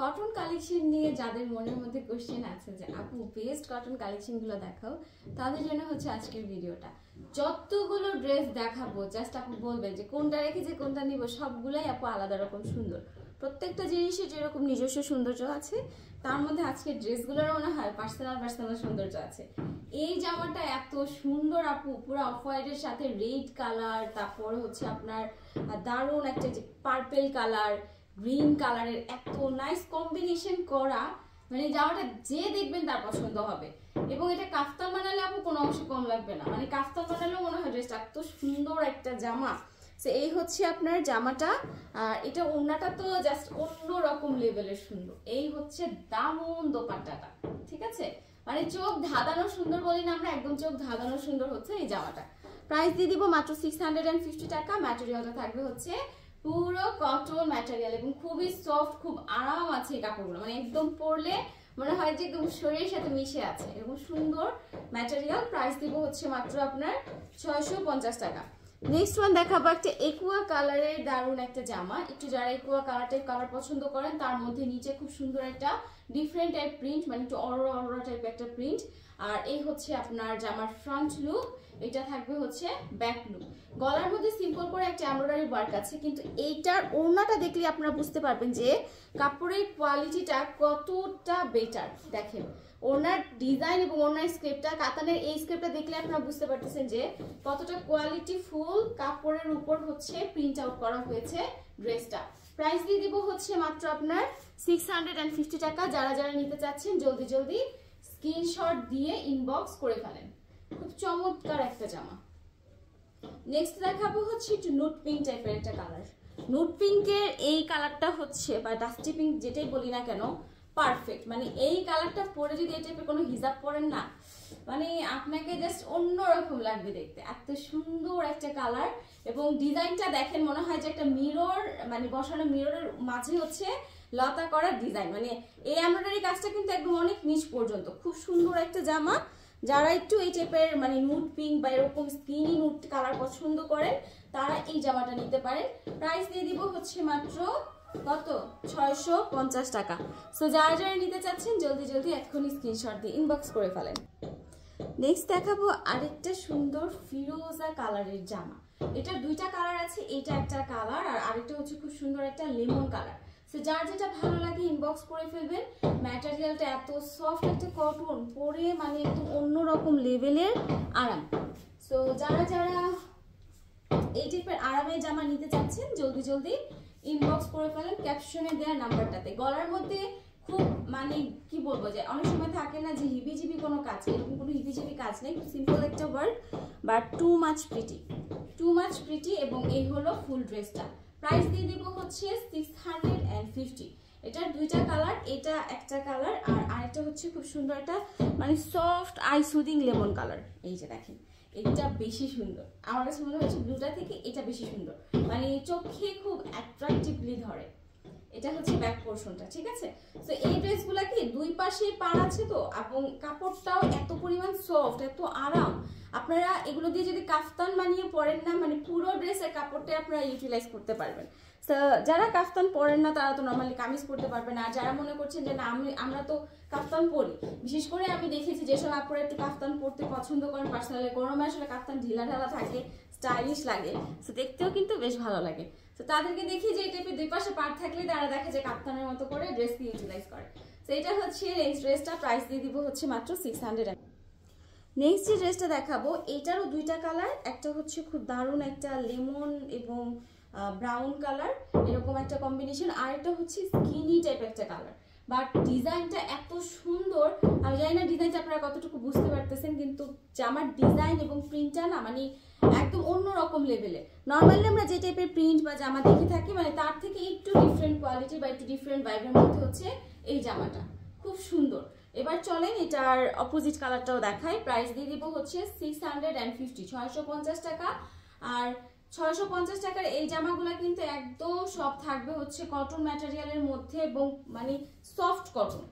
Cotton collection নিয়ে যাদের মনের মধ্যে কোশ্চেন আছে যে আপু বেস্ট কটন কালেকশনগুলো দেখাও, তাদের জন্য হচ্ছে আজকের ভিডিওটা। যতগুলো ড্রেস দেখাবো জাস্ট আপু বলবেন যে কোনটা রেখে যে কোনটা নিব, সবগুলাই আপু আলাদা রকম সুন্দর। প্রত্যেকটা জিনিসের যেরকম নিজস্ব সৌন্দর্য আছে, তার মধ্যে আজকের ড্রেসগুলোর মনে হয় পার্সোনাল সৌন্দর্য আছে। এই জামাটা এত সুন্দর আপু, পুরো অফ হোয়াইটের সাথে রেড কালার, তারপর হচ্ছে আপনার দারুণ একটা পার্পেল কালার, গ্রিন কালারের এত নাইস কম্বিনেশন করা, মানে জামাটা যে দেখবেন তার পছন্দ হবে। এবং এটা কাফতান বানালে আপু কোনো অংশ কম লাগবে না, মানে কাফতান বানালেও মনে হয় ড্রেসটা এত সুন্দর একটা জামা। তো এই হচ্ছে আপনার জামাটা, আর এটা ওড়নাটা তো জাস্ট অন্য রকম লেভেলের সুন্দর। এই হচ্ছে দারুণ দোপাট্টাটা, ঠিক আছে, মানে চোখ ধাঁধানো সুন্দর বলি না আমরা, একদম চোখ ধাঁধানো সুন্দর হচ্ছে এই জামাটা। প্রাইস দিয়ে দিব মাত্র 650 টাকা। ম্যাটেরিয়ালটা থাকবে হচ্ছে পুরো কটন ম্যাটেরিয়াল এবং খুবই সফট, খুব আরাম আছে এই কাপড়গুলো, মানে একদম পরলে মনে হয় যে একদম শরীরের সাথে মিশে আছে, এরকম সুন্দর ম্যাটেরিয়াল। প্রাইস দিব হচ্ছে মাত্র আপনার 650 টাকা। নেক্সট ওয়ান দেখাবো একটা একুয়া কালারের দারুণ একটা জামা। একটু যারা একুয়া কালার পছন্দ করেন, তার মধ্যে নিচে খুব সুন্দর একটা ডিফারেন্ট টাইপ প্রিন্ট, মানে একটু অরোরা টাইপ একটা প্রিন্ট। আর এই হচ্ছে আপনার জামার ফ্রন্ট লুক, এটা থাকবে হচ্ছে ব্যাক লুক। গলার মধ্যে সিম্পল করে একটা এমব্রয়ডারি ওয়ার্ক আছে, কিন্তু এইটার ওড়নাটা দেখলে আপনারা বুঝতে পারবেন যে কাপড়ের কোয়ালিটিটা কতটা বেটার। দেখেন ওড়নার ডিজাইন এবং ওড়নার স্ক্রেপটা, কাতানের এই স্ক্রেপটা দেখলে আপনারা বুঝতে পারতেছেন যে কতটা কোয়ালিটি ফুল কাপড়ের উপর হচ্ছে প্রিন্ট আউট করা হয়েছে ড্রেসটা। প্রাইস দিয়ে দিব হচ্ছে মাত্র আপনার 650 টাকা। যারা যারা নিতে চাচ্ছেন জলদি জলদি স্ক্রিনশট দিয়ে ইনবক্স করে ফেলেন। খুব চমৎকার একটা জামা। নেক্সট দেখাবো হচ্ছে একটু নুট পিঙ্ক টাইপের একটা কালার। নুট পিঙ্কের এই কালারটা হচ্ছে, বা ডাস্টি পিঙ্ক যেটাই বলি না কেন, পারফেক্ট। মানে এই কালারটা পরে যদি এই টাইপের কোনো হিজাব পরেন না, মানে আপনাকে জাস্ট অন্যরকম লাগবে দেখতে। এত সুন্দর একটা কালার এবং ডিজাইনটা দেখেন, মনে হয় যে একটা মিরর, মানে বসানো মিররের মাঝে হচ্ছে লতা করা ডিজাইন। মানে এই এমব্রয়ডারি কাজটা কিন্তু একদম অনেক নিচ পর্যন্ত। খুব সুন্দর একটা জামা। যারা একটু এই টাইপের মানে নুট পিঙ্ক বা এরকম স্কিনি নুট কালার পছন্দ করেন, তারা এই জামাটা নিতে পারেন। প্রাইস দিয়ে দিব হচ্ছে মাত্র কত, 650 টাকা। সো যারা যারা নিতে চাচ্ছেন জলদি জলদি এক্ষুনি স্ক্রিনশট দিয়ে ইনবক্স করে ফেলেন। নেক্সট দেখাবো আরেকটা সুন্দর ফিরোজা কালারের জামা। এটা দুইটা কালার আছে, এটা একটা কালার আর আরেকটা হচ্ছে খুব সুন্দর একটা লেমন কালার। সো যার যেটা ভালো লাগে ইনবক্স করে ফেলবেন। ম্যাটেরিয়ালটা এত সফট একটা কটন, পরে মানে একদম অন্যরকম লেভেলের আরাম। সো যারা যারা এই টাইপের আরামের জামা নিতে চাচ্ছেন জলদি জলদি ইনবক্স করে ফেলেন ক্যাপশনে দেওয়া নাম্বারটাতে। গলার মধ্যে খুব মানে কি বলবো, যে অনেক সময় থাকে না যে হিবিজিবি কোনো কাজ, এরকম কোনো হিবিজিবি কাজ নেই, খুব সিম্পল একটা work, but too much pretty. এবং এই হলো ফুল ড্রেসটা। প্রাইস দিয়ে দিব হচ্ছে 650। এটার দুইটা কালার, এটা একটা কালার আর আরেকটা হচ্ছে খুব সুন্দর একটা মানে soft I soothing lemon colour. এই যে দেখেন, এটা বেশি সুন্দর, আমার কাছে মনে হচ্ছে ব্লুটা থেকে এটা বেশি সুন্দর, মানে চোখে খুব অ্যাট্রাকটিভলি ধরে। এটা হচ্ছে ব্যাক পোর্শনটা, ঠিক আছে। তো এই ড্রেসগুলা কি দুই পাশে পার আছে তো, এবং কাপড়টাও এত পরিমাণ সফট, এত আরাম। আপনারা এগুলো দিয়ে যদি কাফতান বানিয়ে পরেন না, মানে পুরো ড্রেসের কাপড়টা আপনারা ইউটিলাইজ করতে পারবেন। তো যারা কাফতান পরেন না তারা তো নর্মালি কামিজ পরতে পারবেন। আর যারা মনে করছেন যে না আমরা তো কাফতান পরি, বিশেষ করে আমি দেখেছি যেসব আপুরা একটু কাফতান পরতে পছন্দ করেন পার্সোনালি, গরমে আসলে কাফতান ঢিলা ঢালা থাকে, স্টাইলিশ লাগে, তো দেখতেও কিন্তু বেশ ভালো লাগে। তো তাদেরকে দেখি যে এই টাইপের দুই পাশে পার্ট থাকলে তারা দেখে যে কাপ্তানের মতো করে ড্রেসকে ইউটিলাইজ করে। তো এটা হচ্ছে এই ড্রেসটা। প্রাইস দিয়ে দিব হচ্ছে মাত্র 600। নেক্সট যে ড্রেসটা দেখাবো, এটারও দুইটা কালার, একটা হচ্ছে খুব দারুণ একটা লেমন এবং ব্রাউন কালার, এরকম একটা কম্বিনেশন, আর একটা হচ্ছে স্কিনি টাইপ একটা কালার। বাট ডিজাইনটা এত সুন্দর, আমি জানি না ডিজাইনটা আপনারা কতটুকু বুঝতে পারতেছেন, কিন্তু জামার ডিজাইন এবং প্রিন্টটা না মানে একদম অন্যরকম লেভেলে। নর্মালি আমরা যে টাইপের প্রিন্ট বা জামা দেখে থাকি, মানে তার থেকে একটু ডিফারেন্ট কোয়ালিটি বা একটু ডিফারেন্ট ভাইবের মধ্যে হচ্ছে এই জামাটা, খুব সুন্দর। এবার চলেন এটার অপোজিট কালারটাও দেখাই। প্রাইস দিয়ে দিব হচ্ছে 650, 650 টাকা। আর 650 টাকার এই জামাগুলো কিন্তু একদম সব থাকবে হচ্ছে কটন ম্যাটেরিয়ালের মধ্যে, এবং মানে সফট কটন,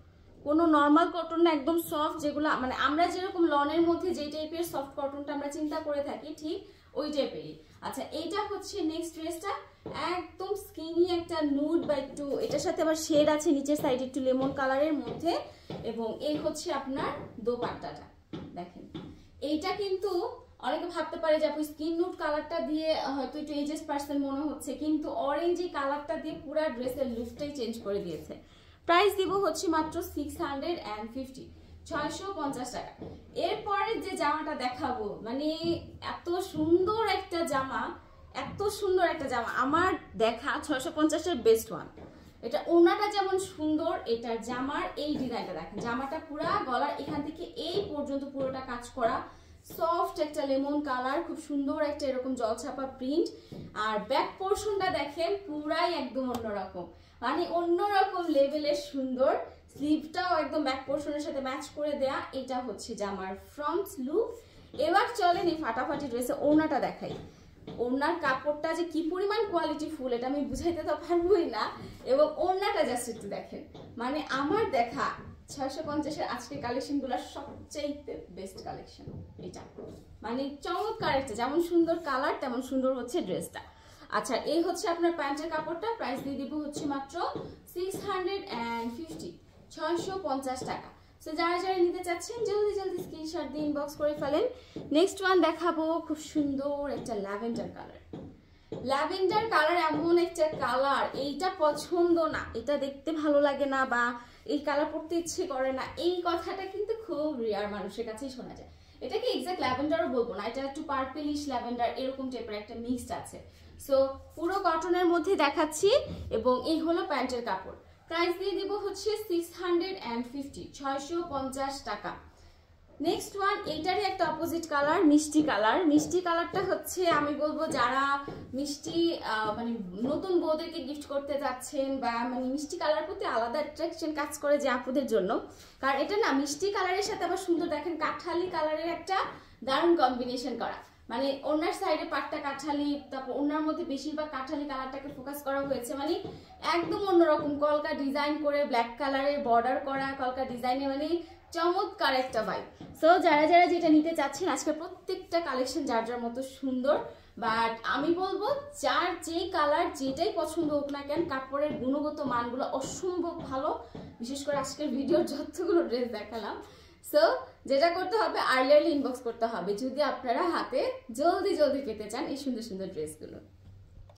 কোনো নর্মাল কটন না, একদম সফট, যেগুলো মানে আমরা যেরকম লনের মধ্যে যে টাইপের সফট কটনটা আমরা চিন্তা করে থাকি, ঠিক ওই টাইপেরই। আচ্ছা, এইটা হচ্ছে নেক্সট ড্রেসটা। একদম স্কিনি একটা নুড বা একটু এটার সাথে আবার শেড আছে নিচের সাইডে একটু লেমন কালারের মধ্যে। এবং এই হচ্ছে আপনার দোপাট্টাটা দেখেন। এইটা কিন্তু অনেকে ভাবতে পারে যে আপনি স্কিন নুড কালারটা দিয়ে হয়তো একটু এজেস পার্সন মনে হচ্ছে, কিন্তু অরেঞ্জ এই কালারটা দিয়ে পুরো ড্রেসের লুকটাই চেঞ্জ করে দিয়েছে। প্রাইস দিব হচ্ছে মাত্র 650, 650 টাকা। এরপরে যে জামাটা দেখাবো মানে এত সুন্দর একটা জামা, এত সুন্দর একটা জামা আমার দেখা 650-এর বেস্ট ওয়ান। এটা ওনাটা যেমন সুন্দর, এটার জামার এই ডিজাইনটা দেখেন, জামাটা পুরা গলার এখান থেকে এই পর্যন্ত পুরোটা কাজ করা, সফট একটা লেমন কালার, খুব সুন্দর একটা এরকম জলছাপা প্রিন্ট। আর ব্যাক পোর্শনটা দেখেন পুরাই একদম অন্যরকম, মানে অন্যরকম লেভেলের সুন্দর। স্লিভটাও একদম ব্যাক পোর্শনের সাথে ম্যাচ করে দেয়া। এটা হচ্ছে জামার ফ্রন্ট লুক। এবার চলেন এই ফাটাফাটি ড্রেসে ওড়নাটা দেখাই। ওড়নার কাপড়টা যে কি পরিমাণ কোয়ালিটি ফুল এটা আমি বুঝাইতে তো পারবোই না। এবং ওড়নাটা জাস্ট একটু দেখেন, মানে আমার দেখা 650-এর আজকের কালেকশনগুলো সবচেয়ে বেস্ট কালেকশন এটা। মানে চমৎকার একটা, যেমন সুন্দর কালার তেমন সুন্দর হচ্ছে ড্রেসটা। আচ্ছা, এই হচ্ছে আপনার প্যান্টের কাপড়টা। প্রাইস দিয়ে দিব হচ্ছে মাত্র 650, 650 টাকা। সো যারা যারা নিতে চাচ্ছেন জলদি জলদি স্ক্রিনশট দিয়ে ইনবক্স করে ফেলেন। নেক্সট ওয়ান দেখাবো খুব সুন্দর একটা ল্যাভেন্ডার কালার। ল্যাভেন্ডার কালার এমন একটা কালার, এইটা পছন্দ না, এটা দেখতে ভালো লাগে না বা এই কালার পরতে ইচ্ছে করে না, এই কথাটা কিন্তু খুব রেয়ার মানুষের কাছেই শোনা যায়। এটাকে এক্সাক্ট ল্যাভেন্ডারও বলবো না, এটা একটু পার্পলিশ ল্যাভেন্ডার এরকম টাইপের একটা মিক্সড আছে। সো পুরো কটনের মধ্যে দেখাচ্ছি। এবং এই হলো প্যান্টের কাপড়। প্রাইস দিয়ে দিব হচ্ছে 650, 650 টাকা। নেক্সট ওয়ান, এইটারই একটা অপোজিট কালার, মিষ্টি কালার। মিষ্টি কালারটা হচ্ছে আমি বলবো যারা মিষ্টি মানে নতুন বউদেরকে গিফট করতে যাচ্ছেন বা মানে মিষ্টি কালার প্রতি আলাদা অ্যাট্রাকশন কাজ করে যে আপুদের জন্য। কারণ এটা না মিষ্টি কালারের সাথে আবার সুন্দর দেখেন কাঠালি কালারের একটা দারুণ কম্বিনেশন করা। মানে ওনার সাইডে পাটটা কাঠালি, তারপর ওনার মধ্যে বেশিরভাগ কাঠালি কালারটাকে ফোকাস করা হয়েছে। মানে একদম অন্যরকম কলকা ডিজাইন করে ব্ল্যাক কালারের বর্ডার করা কলকা ডিজাইনে, মানে চমৎকার একটা ভাইব। সো যারা যারা যেটা নিতে চাচ্ছেন আজকে প্রত্যেকটা কালেকশন যার যার মতো সুন্দর। বাট আমি বলবো যার যেই কালার যেটাই পছন্দ হোক না কেন, কাপড়ের গুণগত মানগুলো অসম্ভব ভালো। বিশেষ করে আজকের ভিডিওর যতগুলো ড্রেস দেখালাম। সো যেটা করতে হবে আর্লিয়ারলি ইনবক্স করতে হবে যদি আপনারা হাতে জলদি জলদি পেতে চান এই সুন্দর সুন্দর ড্রেসগুলো।